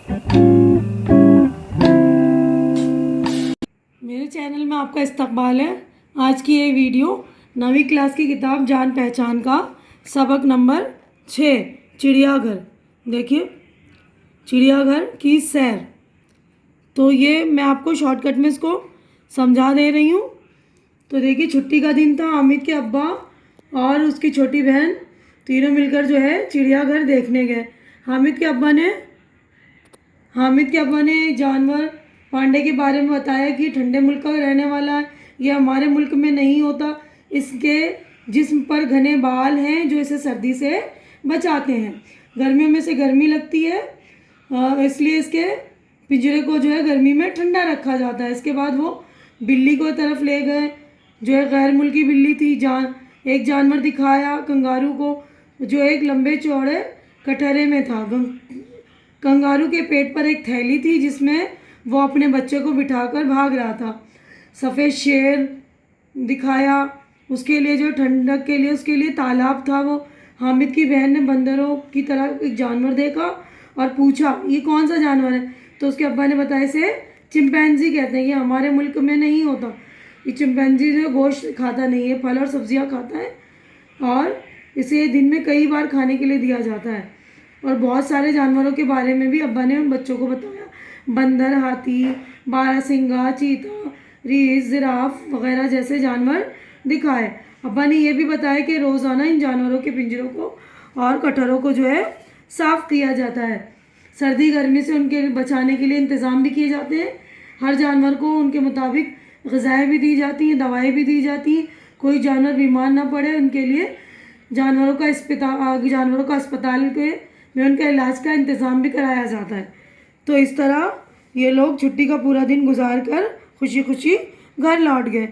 मेरे चैनल में आपका इस्तकबाल है। आज की ये वीडियो 9वीं क्लास की किताब जान पहचान का सबक नंबर 6 चिड़ियाघर। देखिए, चिड़ियाघर की सैर। तो ये मैं आपको शॉर्टकट में इसको समझा दे रही हूँ। तो देखिए, छुट्टी का दिन था। हामिद के अब्बा और उसकी छोटी बहन तीनों मिलकर जो है चिड़ियाघर देखने गए। हामिद के अब्बा ने एक जानवर पांडे के बारे में बताया कि ठंडे मुल्क का रहने वाला है, यह हमारे मुल्क में नहीं होता। इसके जिस्म पर घने बाल हैं जो इसे सर्दी से बचाते हैं। गर्मियों में से गर्मी लगती है, इसलिए इसके पिंजरे को जो है गर्मी में ठंडा रखा जाता है। इसके बाद वो बिल्ली को तरफ ले गए, जो है गैर मुल्की बिल्ली थी। एक जानवर दिखाया कंगारू को, जो एक लंबे चौड़े कटहरे में था। कंगारू के पेट पर एक थैली थी जिसमें वो अपने बच्चे को बिठाकर भाग रहा था। सफ़ेद शेर दिखाया, उसके लिए जो ठंडक के लिए उसके लिए तालाब था। वो हामिद की बहन ने बंदरों की तरह एक जानवर देखा और पूछा, ये कौन सा जानवर है? तो उसके अब्बा ने बताया, इसे चिंपैंजी कहते हैं, ये हमारे मुल्क में नहीं होता। ये चिंपैंजी जो गोश्त खाता नहीं है, फल और सब्जियां खाता है और इसे दिन में कई बार खाने के लिए दिया जाता है। और बहुत सारे जानवरों के बारे में भी अब्बा ने बच्चों को बताया। बंदर, हाथी, बारहसिंगा, चीता, रीछ, जिराफ वगैरह जैसे जानवर दिखाए। अब्बा ने यह भी बताया कि रोज़ाना इन जानवरों के पिंजरों को और कटहरों को जो है साफ़ किया जाता है। सर्दी गर्मी से उनके बचाने के लिए इंतज़ाम भी किए जाते हैं। हर जानवर को उनके मुताबिक ग़िज़ाएँ भी दी जाती हैं, दवाएँ भी दी जाती हैं। कोई जानवर बीमार ना पड़े, उनके लिए जानवरों का अस्पताल में उनका इलाज का इंतज़ाम भी कराया जाता है। तो इस तरह ये लोग छुट्टी का पूरा दिन गुजार कर खुशी खुशी घर लौट गए।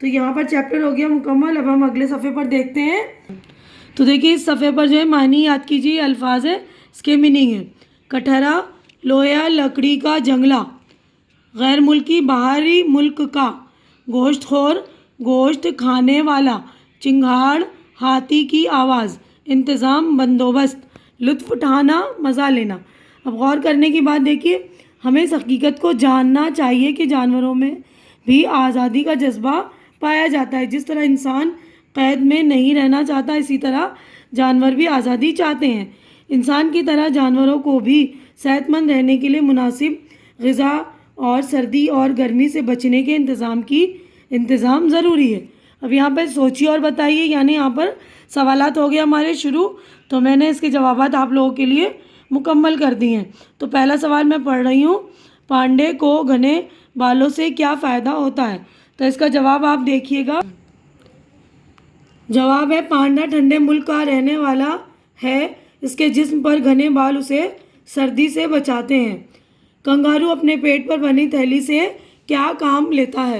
तो यहाँ पर चैप्टर हो गया मुकम्मल। अब हम अगले सफ़े पर देखते हैं। तो देखिए, इस सफ़े पर जो है मानी याद कीजिए, अल्फाज है, इसके मीनिंग है। कटहरा, लोया लकड़ी का जंगला। गैर मुल्की, बाहरी मुल्क का। गोश्तखोर, गोश्त खाने वाला। चिंगाड़, हाथी की आवाज़। इंतज़ाम, बंदोबस्त। लुत्फ़ उठाना, मज़ा लेना। अब गौर करने की बात देखिए, हमें इस हकीकत को जानना चाहिए कि जानवरों में भी आज़ादी का जज्बा पाया जाता है। जिस तरह इंसान कैद में नहीं रहना चाहता, इसी तरह जानवर भी आज़ादी चाहते हैं। इंसान की तरह जानवरों को भी सेहतमंद रहने के लिए मुनासिब ग़िज़ा और सर्दी और गर्मी से बचने के इंतज़ाम ज़रूरी है। अब यहाँ पर सोचिए और बताइए, यानी यहाँ पर सवालात हो गए हमारे शुरू। तो मैंने इसके जवाबात आप लोगों के लिए मुकम्मल कर दिए हैं। तो पहला सवाल मैं पढ़ रही हूँ, पांडे को घने बालों से क्या फ़ायदा होता है? तो इसका जवाब आप देखिएगा। जवाब है, पांडा ठंडे मुल्क का रहने वाला है। इसके जिस्म पर घने बाल उसे सर्दी से बचाते हैं। कंगारू अपने पेट पर बनी थैली से क्या काम लेता है?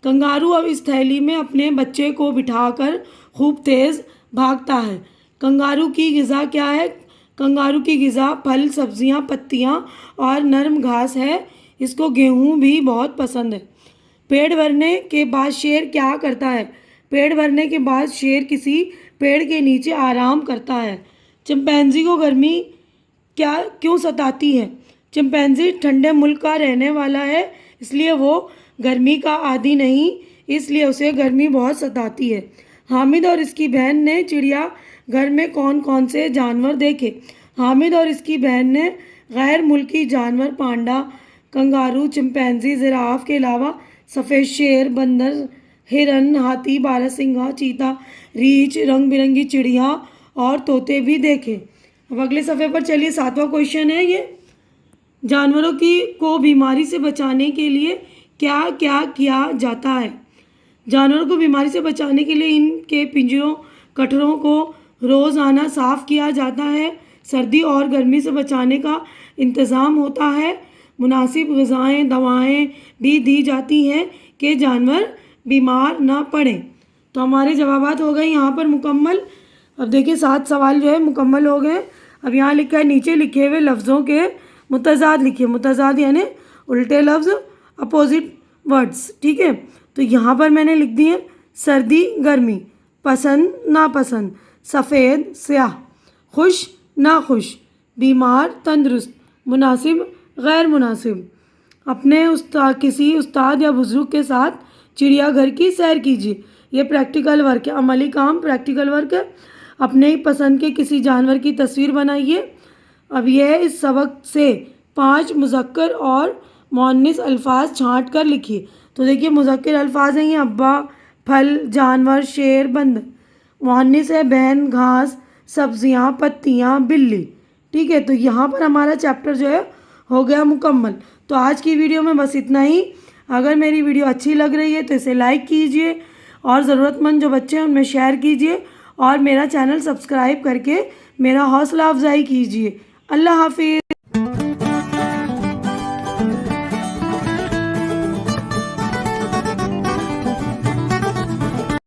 कंगारू अब इस थैली में अपने बच्चे को बिठाकर खूब तेज़ भागता है। कंगारू की ग़िज़ा क्या है? कंगारू की ग़िज़ा फल, सब्जियां, पत्तियां और नरम घास है। इसको गेहूं भी बहुत पसंद है। पेट भरने के बाद शेर क्या करता है? पेट भरने के बाद शेर किसी पेड़ के नीचे आराम करता है। चिंपैंजी को गर्मी क्यों सताती है? चिंपैंजी ठंडे मुल्क का रहने वाला है, इसलिए वो गर्मी का आदी नहीं, इसलिए उसे गर्मी बहुत सताती है। हामिद और इसकी बहन ने चिड़िया घर में कौन कौन से जानवर देखे? हामिद और इसकी बहन ने गैर मुल्की जानवर पांडा, कंगारू, चिंपैंजी, जिराफ के अलावा सफ़ेद शेर, बंदर, हिरन, हाथी, बारहसिंगा, चीता, रीछ, रंग बिरंगी चिड़िया और तोते भी देखे। अब अगले सफ़े पर चलिए, 7वां क्वेश्चन है ये, जानवरों को बीमारी से बचाने के लिए क्या क्या किया जाता है? जानवरों को बीमारी से बचाने के लिए इनके पिंजरों, कटहरों को रोज़ाना साफ़ किया जाता है। सर्दी और गर्मी से बचाने का इंतज़ाम होता है। मुनासिब ग़िज़ाएँ, दवाएं भी दी जाती हैं कि जानवर बीमार ना पड़ें। तो हमारे जवाबात हो गए यहाँ पर मुकम्मल। अब देखिए, 7 सवाल जो है मुकम्मल हो गए। अब यहाँ लिखा है, नीचे लिखे हुए लफ्ज़ों के मुतज़ाद लिखिए। मुतज़ाद यानी उल्टे लफ्ज़, अपोजिट वर्ड्स, ठीक है। तो यहाँ पर मैंने लिख दिए सर्दी गर्मी, पसंद नापसंद, सफ़ेद स्याह, खुश नाखुश, बीमार तंदुरुस्त, मुनासिब गैर मुनासिब। अपने किसी उस्ताद या बुजुर्ग के साथ चिड़ियाघर की सैर कीजिए। ये प्रैक्टिकल वर्क है, अमली काम प्रैक्टिकल वर्क है। अपने ही पसंद के किसी जानवर की तस्वीर बनाइए। अब यह इस सबक से 5 मुज़क्कर और मुअन्निस अल्फाज छांट कर लिखिए। तो देखिए मुज़क्कर अल्फाज हैं ये अब्बा, फल, जानवर, शेर, बंदर। मुअन्निस है बहन, घास, सब्जियां, पत्तियां, बिल्ली। ठीक है, तो यहाँ पर हमारा चैप्टर जो है हो गया मुकम्मल। तो आज की वीडियो में बस इतना ही। अगर मेरी वीडियो अच्छी लग रही है तो इसे लाइक कीजिए और ज़रूरतमंद जो बच्चे हैं उनमें शेयर कीजिए और मेरा चैनल सब्सक्राइब करके मेरा हौसला अफजाई कीजिए। अल्लाह हाफिज़।